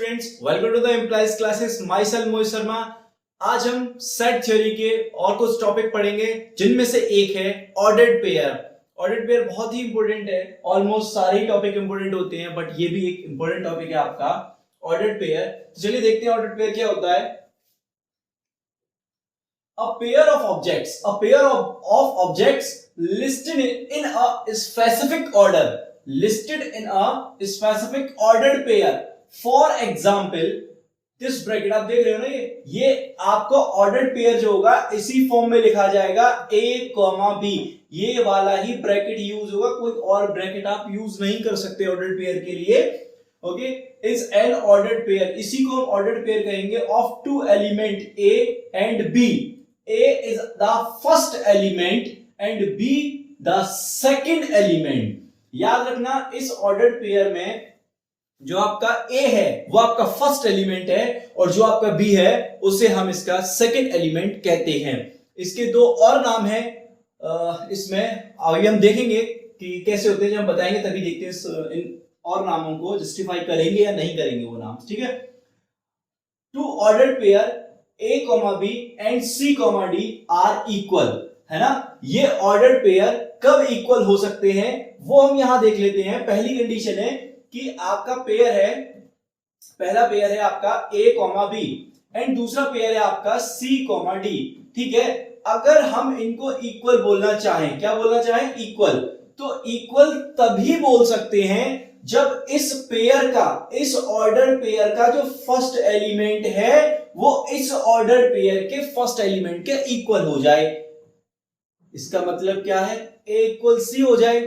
Students, welcome to the employees classes. Myself Mohit Sharma. आज हम set theory के और कुछ टॉपिक पढ़ेंगे, जिनमें से एक है ऑर्डर्ड पेयर। ऑर्डर्ड पेयर बहुत ही इंपॉर्टेंट है। ऑलमोस्ट सारे ही टॉपिक इंपॉर्टेंट होते हैं, बट ये भी एक इंपॉर्टेंट टॉपिक है आपका ऑर्डर्ड पेयर। तो चलिए देखते हैं ऑर्डर्ड पेयर क्या होता है। A pair of objects listed in a specific order, ordered pair. For example, this bracket आप देख रहे हो ना, ये आपको ऑर्डर्ड पेयर जो होगा इसी फॉर्म में लिखा जाएगा a, b। ये वाला ही ब्रैकेट यूज होगा, कोई और ब्रैकेट आप यूज नहीं कर सकते ऑर्डर्ड पेयर के लिए। Okay, is an ordered pair, इसी को हम ऑर्डर्ड पेयर कहेंगे of two element a and b। A is the first element and B the second element। याद रखना, इस ऑर्डर्ड पेयर में जो आपका A है वो आपका फर्स्ट एलिमेंट है, और जो आपका B है उसे हम इसका सेकंड एलिमेंट कहते हैं। इसके दो और नाम हैं, इसमें अभी हम देखेंगे कि कैसे होते हैं, जब हम बताएंगे तभी देखते हैं इन और नामों को जस्टिफाई करेंगे या नहीं करेंगे वो नाम। ठीक है, two ordered pair A, B and C, D are equal, है ना। ये ऑर्डर्ड पेयर कब इक्वल हो सकते हैं वो हम यहां देख लेते हैं। पहली कंडीशन है कि आपका पेयर है, पहला पेयर है आपका A, B एंड दूसरा पेयर है आपका C, D। ठीक है, अगर हम इनको इक्वल बोलना चाहें, क्या बोलना चाहें, इक्वल, तो इक्वल तभी बोल सकते हैं जब इस पेयर का, इस ऑर्डर पेयर का जो फर्स्ट एलिमेंट है वो इस ऑर्डर पेयर के फर्स्ट एलिमेंट के इक्वल हो जाए। इसका मतलब क्या है, A इक्वल C हो जाए।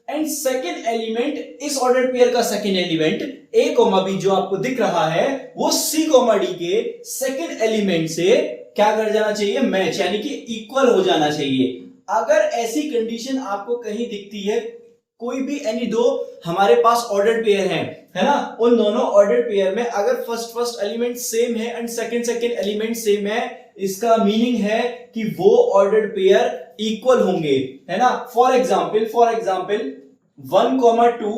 एंड सेकेंड एलिमेंट, इस ऑर्डर पेयर का सेकेंड एलिमेंट A, B जो आपको दिख रहा है वो C, D के सेकेंड एलिमेंट से क्या कर जाना चाहिए, मैच, यानी कि इक्वल हो जाना चाहिए। अगर ऐसी कंडीशन आपको कहीं दिखती है, कोई भी एनी दो हमारे पास ऑर्डर्ड पेयर हैं, है ना, उन दोनों ऑर्डर्ड पेयर में अगर फर्स्ट एलिमेंट सेम है एंड सेकंड एलिमेंट सेम है, इसका मीनिंग है कि वो ऑर्डर्ड पेयर इक्वल होंगे, है ना। फॉर एग्जांपल 1, 2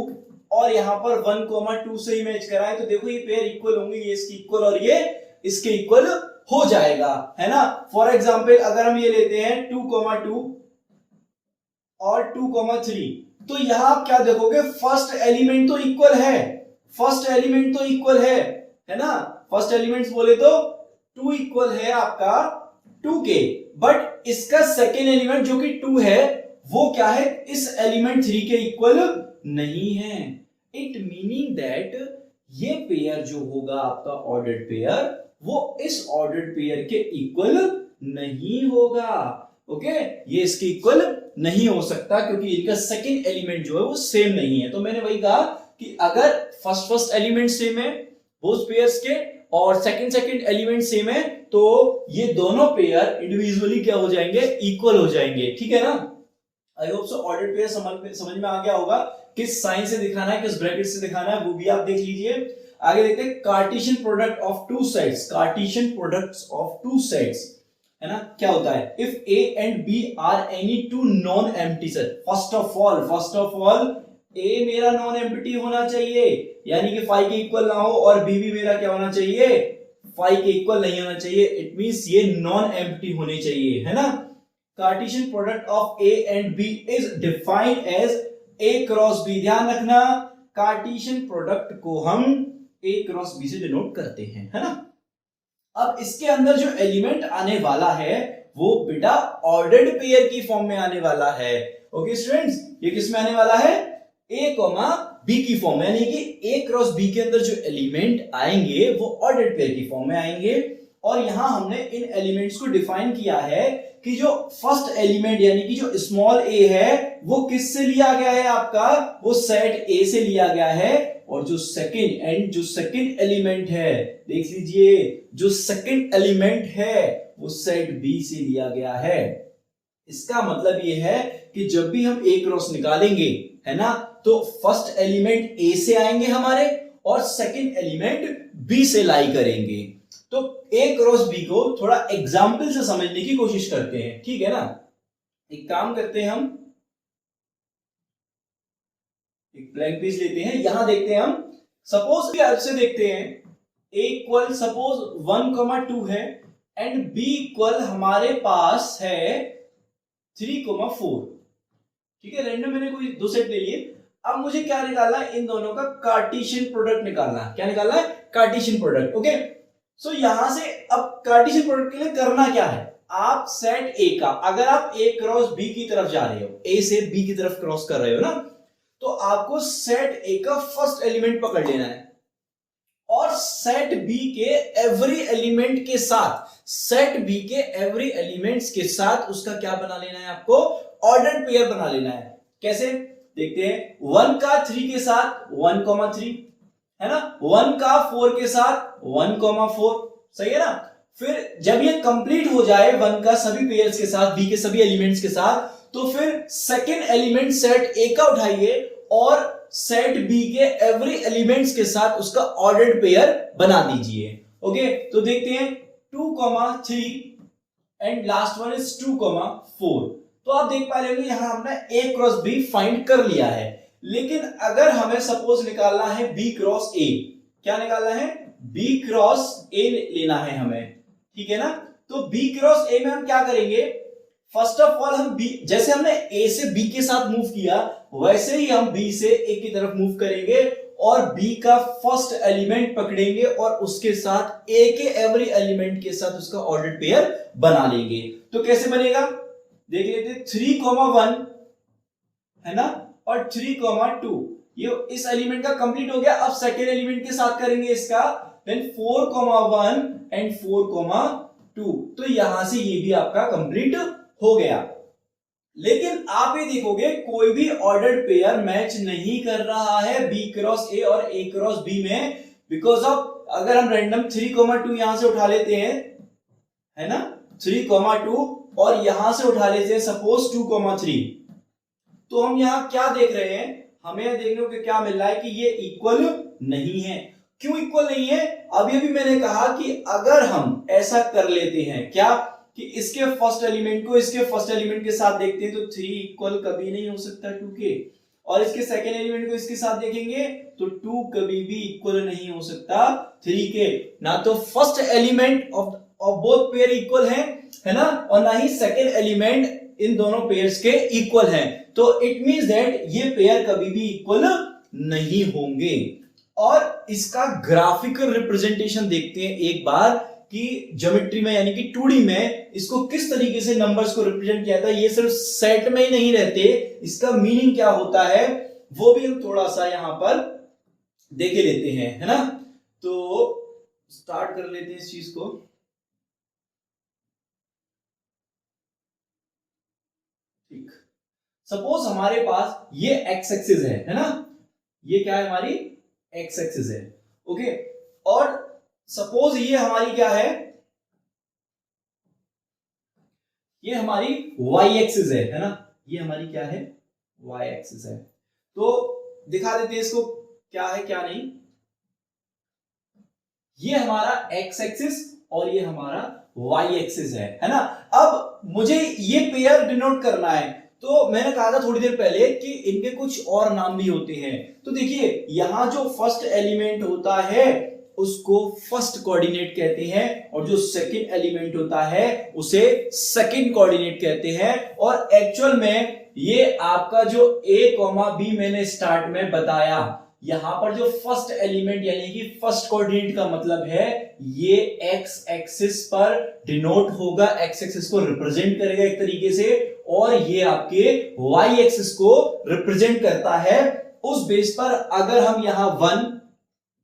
और यहां पर 1, 2 से ही मैच कराएं तो देखो ये पेयर इक्वल होंगे, ये इसकी इक्वल और ये इसके इक्वल हो जाएगा, है ना। फॉर एग्जांपल अगर हम ये लेते हैं 2, 2 और 2, 3, तो यहां आप क्या देखोगे, फर्स्ट एलिमेंट तो इक्वल है, है ना। फर्स्ट एलिमेंट्स बोले तो 2 इक्वल है आपका 2 के, बट इसका सेकेंड एलिमेंट जो कि 2 है वो क्या है, इस एलिमेंट 3 के इक्वल नहीं है। इट मीनिंग दैट ये पेयर जो होगा आपका ऑर्डर्ड पेयर वो इस ऑर्डर्ड पेयर के इक्वल नहीं होगा। ओके, ये इसके इक्वल नहीं हो सकता क्योंकि इनका सेकंड एलिमेंट जो है वो सेम नहीं है। तो मैंने वही कहा कि अगर फर्स्ट एलिमेंट सेम है बोथ पेयर्स के और सेकंड एलिमेंट सेम है, तो ये दोनों पेयर इंडिविजुअली क्या हो जाएंगे, इक्वल हो जाएंगे। ठीक है ना। I hope so ordered pair समझ में आ गया होगा। किस साइन से दिखाना है, किस ब्रैकेट से दिखाना है वो भी आप देख लीजिए। आगे देखते हैं Cartesian product of two sets. Cartesian products of two sets, है ना, क्या होता है, if A and B are any two non empty set. First of all A मेरा नॉन एम्प्टी होना चाहिए, यानी कि 5 के इक्वल ना हो, और B भी मेरा क्या होना चाहिए, 5 के इक्वल नहीं होना चाहिए। इट मींस ये नॉन एम्प्टी होने चाहिए, है ना। Cartesian product of A and B is defined as A cross B। ध्यान रखना, कार्टेशियन प्रोडक्ट को हम A क्रॉस B से डिनोट करते हैं, है ना। अब इसके अंदर जो एलिमेंट आने वाला है वो बेटा ऑर्डर्ड पेयर की फॉर्म में आने वाला है। ओके स्टूडेंट्स, ये किस में आने वाला है, A, B की फॉर्म में, यानी कि A क्रॉस B के अंदर जो एलिमेंट आएंगे वो ऑर्डर्ड पेयर की फॉर्म में आएंगे। और यहां हमने इन एलिमेंट्स को डिफाइन किया है कि जो फर्स्ट एलिमेंट यानी कि जो स्मॉल a है वो किससे लिया गया है, आपका वो सेट A से लिया गया है, और जो सेकंड एलिमेंट है, देख लीजिए, जो सेकंड एलिमेंट है वो सेट B से लिया गया है। इसका मतलब ये है कि जब भी हम A क्रॉस निकालेंगे, है ना, तो फर्स्ट एलिमेंट A से आएंगे हमारे और सेकंड एलिमेंट B से लाई करेंगे। तो A क्रॉस B को थोड़ा एग्जाम्पल से समझने की कोशिश करते हैं, ठीक है ना। एक काम करते हैं, हम एक ब्लैंक पेज लेते हैं, यहां देखते हैं हम, सपोज की हेल्प से देखते हैं a इक्वल सपोज 1,2 है एंड b इक्वल हमारे पास है 3,4। ठीक है, रैंडम मैंने कोई दो सेट ले लिए। अब मुझे क्या निकालना है, इन दोनों का कार्टेशियन प्रोडक्ट निकालना है। क्या निकालना है, कार्टेशियन प्रोडक्ट। ओके, सो यहां से अब कार्टेशियन प्रोडक्ट के लिए करना क्या है, आप सेट ए का, अगर आप ए क्रॉस बी की तरफ जा रहे हो, ए से बी की तरफ क्रॉस कर रहे हो ना, तो आपको सेट ए का फर्स्ट एलिमेंट पकड़ लेना है और सेट बी के एवरी एलिमेंट के साथ, सेट बी के एवरी एलिमेंट्स के साथ उसका क्या बना लेना है, आपको ऑर्डर्ड पेयर बना लेना है। कैसे देखते हैं, 1 का 3 के साथ 1,3 है ना, 1 का 4 के साथ 1,4, सही है ना। फिर जब ये कंप्लीट हो जाए 1 का सभी पेयर्स के साथ, बी के सभी एलिमेंट्स के साथ, तो फिर सेकेंड एलिमेंट सेट ए का उठाइए और सेट बी के एवरी एलिमेंट्स के साथ उसका ऑर्डर्ड पेयर बना दीजिए। ओके, तो देखते हैं 2,3 एंड लास्ट वन इज 2,4। तो आप देख पा रहे हो यहां हमने ए क्रॉस बी फाइंड कर लिया है, लेकिन अगर हमें सपोज निकालना है बी क्रॉस ए, क्या निकालना है, बी क्रॉस ए लेना है हमें, ठीक है ना। तो बी क्रॉस ए में हम क्या करेंगे, फर्स्ट ऑफ ऑल हम बी, जैसे हमने ए से बी के साथ मूव किया वैसे ही हम बी से ए की तरफ मूव करेंगे और बी का फर्स्ट एलिमेंट पकड़ेंगे और उसके साथ ए के एवरी एलिमेंट के साथ उसका ऑर्डर्ड पेयर बना लेंगे। तो कैसे बनेगा, देख लेते, 3,1 है ना और 3,2, ये इस एलिमेंट का कंप्लीट हो गया। अब सेकेंड एलिमेंट के साथ करेंगे इसका, देन 4,1 एंड 4,2, तो यहां से ये भी आपका कंप्लीट हो गया। लेकिन आप ये देखोगे कोई भी ऑर्डर्ड पेयर मैच नहीं कर रहा है बी क्रॉस ए और ए क्रॉस बी में, बिकॉज ऑफ अगर हम रैंडम 3,2 यहां से उठा लेते हैं, है ना, 3,2 और यहां से उठा लेते हैं सपोज 2,3, तो हम यहां क्या देख रहे हैं, हमें देखने को क्या मिल रहा है कि ये इक्वल नहीं है। क्यों इक्वल नहीं है, अभी अभी मैंने कहा कि अगर हम ऐसा कर लेते हैं क्या कि इसके फर्स्ट एलिमेंट को इसके फर्स्ट एलिमेंट के साथ देखते हैं तो 3 इक्वल कभी नहीं हो सकता 2 के, और इसके सेकेंड एलिमेंट को इसके साथ देखेंगे तो 2 कभी भी इक्वल नहीं हो सकता 3 के। ना तो first element of both pair equal है ना, और ना ही सेकेंड एलिमेंट इन दोनों पेयर्स के इक्वल है। तो इट मींस दैट ये पेयर कभी भी इक्वल नहीं होंगे। और इसका ग्राफिकल रिप्रेजेंटेशन देखते हैं एक बार कि ज्योमेट्री में यानी कि 2D में इसको किस तरीके से नंबर्स को रिप्रेजेंट किया था। ये सिर्फ सेट में ही नहीं रहते, इसका मीनिंग क्या होता है वो भी हम थोड़ा सा यहां पर देख लेते हैं, है ना। तो स्टार्ट कर लेते हैं इस चीज को। ठीक, सपोज हमारे पास ये एक्स एक्सिस है ना, ये क्या है, हमारी एक्स एक्सिस है। ओके, और सपोज ये हमारी क्या है, ये हमारी y एक्सिस है ना, ये हमारी क्या है, y एक्सिस है। तो दिखा देते हैं इसको क्या है क्या नहीं। ये हमारा x एक्सिस और ये हमारा y एक्सिस है ना। अब मुझे ये पेयर डिनोट करना है, तो मैंने कहा था थोड़ी देर पहले कि इनके कुछ और नाम भी होते हैं। तो देखिए यहां जो फर्स्ट एलिमेंट होता है उसको फर्स्ट कोऑर्डिनेट कहते हैं और जो सेकंड एलिमेंट होता है उसे सेकंड कोऑर्डिनेट कहते हैं। और एक्चुअल में ये आपका जो a, b मैंने स्टार्ट में बताया, यहां पर जो फर्स्ट एलिमेंट यानी कि फर्स्ट कोऑर्डिनेट का मतलब है ये x एक्सिस पर डिनोट होगा, x एक्सिस को रिप्रेजेंट करेगा एक तरीके से, और ये आपके y एक्सिस को रिप्रेजेंट करता है। उस बेस पर अगर हम यहां 1,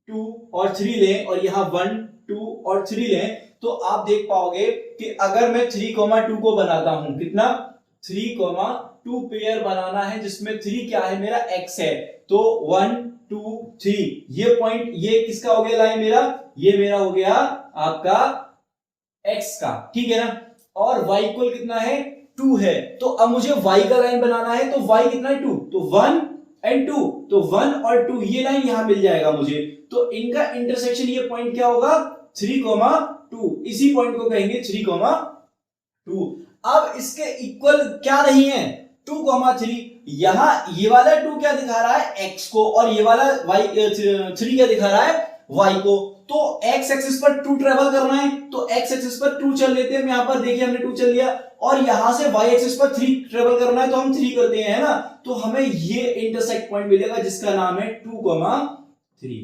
2 और 3 लें और यहां 1, 2 और 3 लें, तो आप देख पाओगे कि अगर मैं 3,2 को बनाता हूं, कितना, 3,2 पेयर बनाना है जिसमें 3 क्या है, मेरा x है। तो 1, 2, 3 ये पॉइंट, ये किसका हो गया लाइन, मेरा, ये मेरा हो गया आपका x का, ठीक है ना। और y इक्वल कितना है, 2 है। तो अब मुझे y का लाइन बनाना है, तो y कितना है, 2, तो 1 एंड 2, तो 1 और 2 ये लाइन यहां मिल जाएगा मुझे। तो इनका इंटरसेक्शन ये पॉइंट क्या होगा, 3,2, इसी पॉइंट को कहेंगे 3,2। अब इसके इक्वल क्या नहीं है, 2,3। यहां ये वाला 2 क्या दिखा रहा है, x को, और ये वाला y 3 क्या दिखा रहा है, y को। तो एक्स एक्सिस पर 2 ट्रेवल करना है, तो एक्स एक्सिस पर 2 चल लेते हैं, यहां पर देखिए हमने 2 चल लिया, और यहां से वाई एक्सिस पर 3 ट्रेवल करना है तो हम 3 करते हैं, है ना। तो हमें ये इंटरसेक्ट पॉइंट मिलेगा जिसका नाम है 2,3।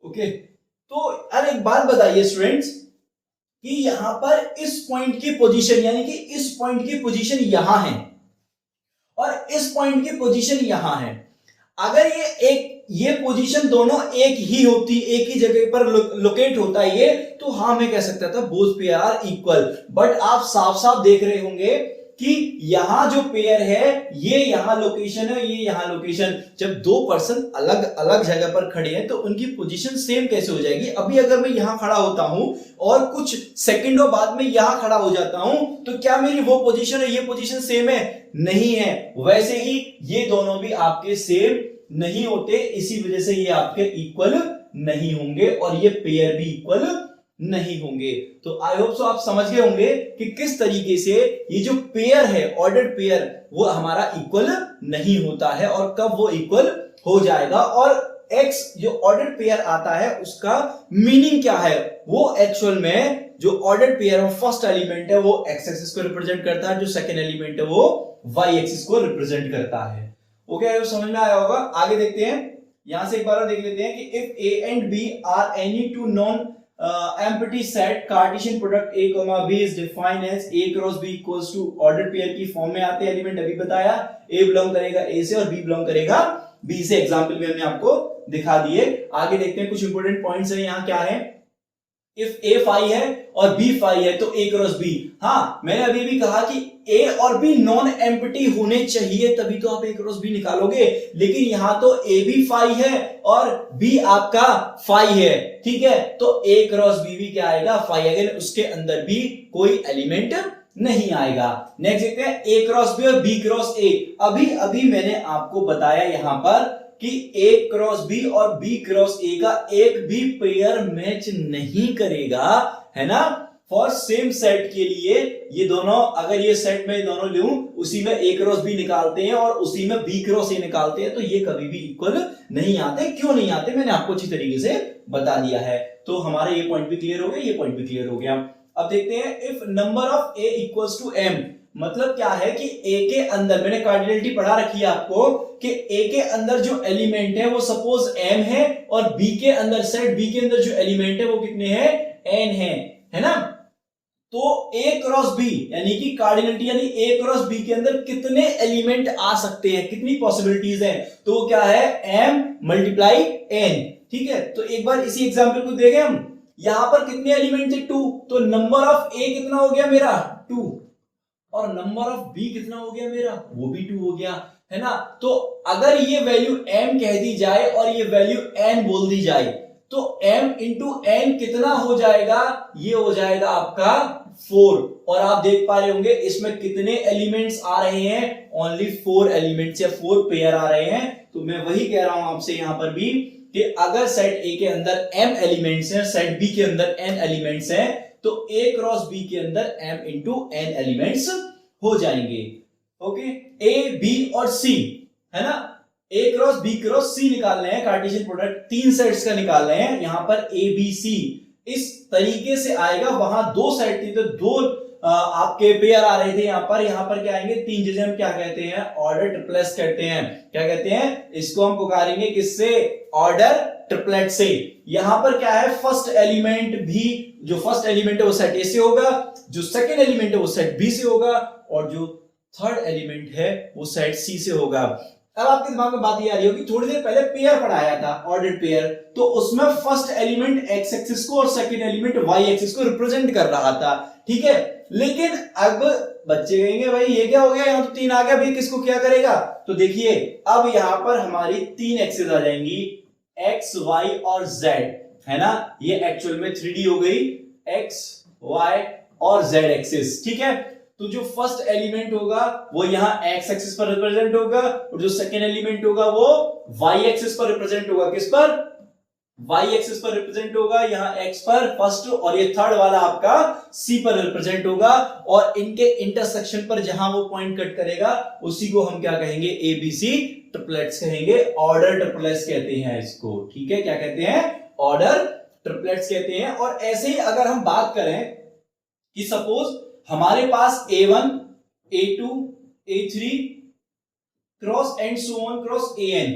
ओके, तो अब एक बात बताइए स्टूडेंट्स कि यहां पर इस पॉइंट की पोजीशन, यानी कि इस पॉइंट की पोजीशन यहां है और इस पॉइंट की पोजीशन यहां है। अगर ये पोजीशन दोनों एक ही होती, एक ही जगह पर लोकेट होता है ये, तो हाँ मैं कह सकता था both pair are equal. But आप साफ साफ देख रहे होंगे कि यहां जो पेयर है ये यहां लोकेशन है, ये यहां लोकेशन। जब दो पर्सन अलग अलग जगह पर खड़े हैं तो उनकी पोजीशन सेम कैसे हो जाएगी। अभी अगर मैं यहां खड़ा होता हूं और कुछ सेकंडों बाद में यहां खड़ा हो जाता हूं तो क्या मेरी वो पोजीशन है, ये पोजीशन सेम है? नहीं है। वैसे ही ये दोनों भी आपके सेम नहीं होते, इसी वजह से ये आपके इक्वल नहीं होंगे और ये पेयर भी इक्वल नहीं होंगे। तो आई होप सो आप समझ गए होंगे कि किस तरीके से ये जो पेयर है, ऑर्डर्ड पेयर, वो हमारा इक्वल नहीं होता है और कब वो इक्वल हो जाएगा। और एक्स जो ऑर्डर्ड पेयर आता है उसका मीनिंग क्या है, वो एक्चुअल में जो ऑर्डर्ड पेयर है फर्स्ट एलिमेंट है वो एक्स एक्सिस को रिप्रेजेंट करता है, जो सेकंड एलिमेंट है वो वाई एक्सिस को रिप्रेजेंट करता है। ओके, समझ में आया होगा। आगे देखते हैं, यहां से एक बार देख लेते हैं कि if A and B are any two non empty set Cartesian product a, b is defined as a cross b equals to order pair की फॉर्म में आते हैं एलिमेंट। अभी बताया a बिलोंग करेगा a से और b बिलोंग करेगा b से, एग्जांपल में हमने आपको दिखा दिए। आगे देखते हैं कुछ इंपॉर्टेंट पॉइंट्स है यहाँ क्या है। इफ a फाई है और b फाई है तो a क्रॉस b, हाँ मैंने अभी भी कहा कि a और b नॉन एम्प्टी होने चाहिए तभी तो आप a क्रॉस b निकालोगे, लेकिन यहां तो a भी फाई है और b आपका फाई है, ठीक है। तो a क्रॉस b भी क्या आएगा, फाई आएगा, उसके अंदर भी कोई एलिमेंट नहीं आएगा। नेक्स्ट देखते हैं a क्रॉस b और b क्रॉस a। अभी मैंने आपको बताया यहां पर कि a क्रॉस b और b क्रॉस a का एक भी पेयर मैच नहीं करेगा, है ना। फॉर सेम सेट के लिए ये दोनों, अगर ये सेट में दोनों लूं, उसी में a क्रॉस b निकालते हैं और उसी में b क्रॉस a निकालते हैं तो ये कभी भी इक्वल नहीं आते। क्यों नहीं आते मैंने आपको अच्छी तरीके से बता दिया है। तो हमारा ये पॉइंट भी क्लियर हो गया, ये पॉइंट भी क्लियर हो गया। अब देखते हैं if number of a equals to m, मतलब क्या है कि a के अंदर, मैंने कार्डिनलिटी पढ़ा रखी है आपको कि a के अंदर जो एलिमेंट है वो सपोज m है और b के अंदर, सेट b के अंदर जो एलिमेंट है वो कितने हैं, n है ना। तो a क्रॉस b यानी कि कार्डिनलिटी यानी a क्रॉस b के अंदर कितने एलिमेंट आ सकते हैं, कितनी पॉसिबिलिटीज हैं, तो वो क्या है, m मल्टीप्लाई n, ठीक है। तो एक बार इसी एग्जांपल को देखें हम, यहां पर कितने एलिमेंट थे, 2, तो नंबर ऑफ a कितना हो गया मेरा 2 और नंबर ऑफ b कितना हो गया मेरा, वो भी 2 हो गया, है ना। तो अगर ये वैल्यू m कह दी जाए और ये वैल्यू n बोल दी जाए तो m इंटू n कितना हो जाएगा, ये हो जाएगा आपका 4। और आप देख पा रहे होंगे इसमें कितने एलिमेंट्स आ रहे हैं, ओनली 4 एलिमेंट्स या 4 पेयर आ रहे हैं। तो मैं वही कह रहा हूं आपसे यहां पर भी कि अगर सेट A के अंदर m एलिमेंट्स हैं, सेट B के अंदर n एलिमेंट्स हैं, तो A क्रॉस B के अंदर m इंटू n एलिमेंट्स हो जाएंगे। ओके, A, B और C, है ना। A cross B cross C निकालने हैं, कार्टेशियन प्रोडक्ट 3 सेट्स का निकाल रहे हैं, यहां पर A B C इस तरीके से आएगा। वहां 2 सेट थी तो 2 आपके पेयर आ रहे थे, यहां पर क्या आएंगे, 3, जिसे हम क्या कहते हैं, ऑर्डर ट्रिपलेट्स कहते हैं। क्या कहते हैं, इसको हम पुकारेंगे किससे, ऑर्डर ट्रिपलेट से। यहां पर क्या है, फर्स्ट एलिमेंट भी, जो फर्स्ट एलिमेंट है वो सेट ए से होगा, जो सेकंड एलिमेंट है वो सेट बी से होगा और जो थर्ड एलिमेंट है वो सेट सी से होगा। अब आपके दिमाग में बात ये आ रही होगी, थोड़ी देर पहले पेयर पढ़ाया था, ऑर्डर्ड पेयर, तो उसमें फर्स्ट एलिमेंट एक्स एक्सिस को और सेकंड एलिमेंट वाई एक्सिस को रिप्रेजेंट कर रहा था, ठीक है। लेकिन अब बच्चे कहेंगे भाई ये क्या हो गया, यहां तो 3 आ गया, भाई किसको क्या करेगा। तो देखिए अब यहां पर हमारी 3 एक्सिस आ जाएंगी, एक्स वाई और जेड, है ना। ये एक्चुअल में 3D हो गई, एक्स वाई और जेड एक्सिस, ठीक है। तो जो फर्स्ट एलिमेंट होगा वो यहाँ एक्स एक्सिस पर रिप्रेजेंट होगा और जो सेकेंड एलिमेंट होगा वो वाई एक्सिस पर रिप्रेजेंट होगा। किस पर, वाई एक्सिस पर रिप्रेजेंट होगा, यहाँ एक्स पर फर्स्ट, और ये थर्ड वाला आपका सी पर रिप्रेजेंट होगा। और इनके इंटरसेक्शन पर जहां वो पॉइंट कट करेगा उसी को हम क्या कहेंगे, ए बी सी ट्रिपलेट्स कहेंगे, ऑर्डर ट्रिपलेट्स कहते हैं इसको, ठीक है। क्या कहते हैं, ऑर्डर ट्रिपलेट्स कहते हैं। और ऐसे ही अगर हम बात करें कि सपोज हमारे पास A1 A2 A3 cross and so on cross AN,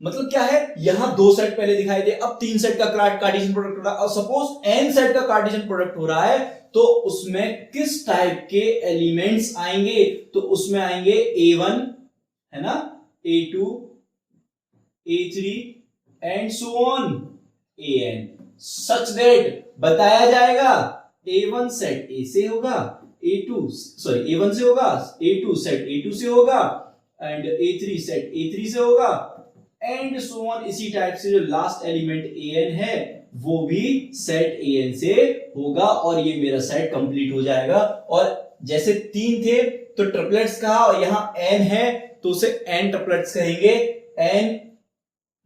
मतलब क्या है, यहां 2 सेट पहले दिखाई दे, अब 3 सेट का कार्टेशियन प्रोडक्ट हो रहा है, और सपोज n सेट का कार्टेशियन प्रोडक्ट हो रहा है, तो उसमें किस टाइप के एलिमेंट्स आएंगे, तो उसमें आएंगे A1 है ना, A2 A3 and so on AN, such that बताया जाएगा A1 सेट A से होगा, A1 से होगा, A2 सेट A2 से होगा, एंड A3 सेट A3 से होगा, एंड सो ऑन। इसी टाइप से जो लास्ट एलिमेंट AN है वो भी सेट AN से होगा, और ये मेरा सेट कंप्लीट हो जाएगा। और जैसे 3 थे तो ट्रिपलेट्स कहा, और यहां n है तो उसे n ट्रिपलेट्स कहेंगे। n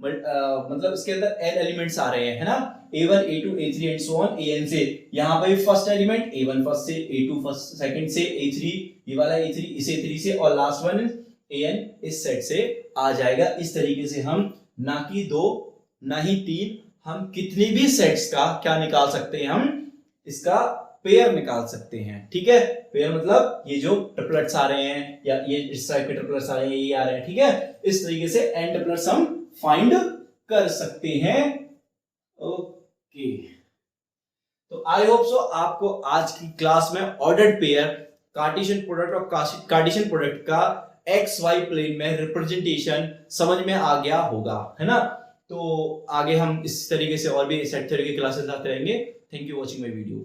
मतलब इसके अंदर n एलिमेंट्स आ रहे हैं, है ना, A1 A2 A3 and so on AN से। यहां पर फर्स्ट एलिमेंट A1 फर्स्ट से, A2 फर्स्ट सेकंड से, A3 ये वाला A3 इसे 3 से, और लास्ट वन AN इस सेट से आ जाएगा। इस तरीके से हम ना कि 2 ना ही 3, हम कितनी भी सेट्स का क्या निकाल सकते हैं, हम इसका पेयर निकाल सकते हैं। ठीक है, पेयर मतलब ये जो ट्रिपलेट्स आ रहे हैं, या ये इस टाइप के ट्रिपलेट्स आ रहे हैं, ये आ रहे हैं। ठीक है, इस तरीके से n ट्रिपलेट्स हम फाइंड कर सकते हैं। ओके, तो आई होप सो आपको आज की क्लास में ऑर्डर्ड पेयर, कार्टेशियन प्रोडक्ट और कार्टेशियन प्रोडक्ट का XY प्लेन में रिप्रेजेंटेशन समझ में आ गया होगा, है ना। तो आगे हम इस तरीके से और भी सेट थ्योरी की क्लासेस लाते रहेंगे। Thank you watching my video.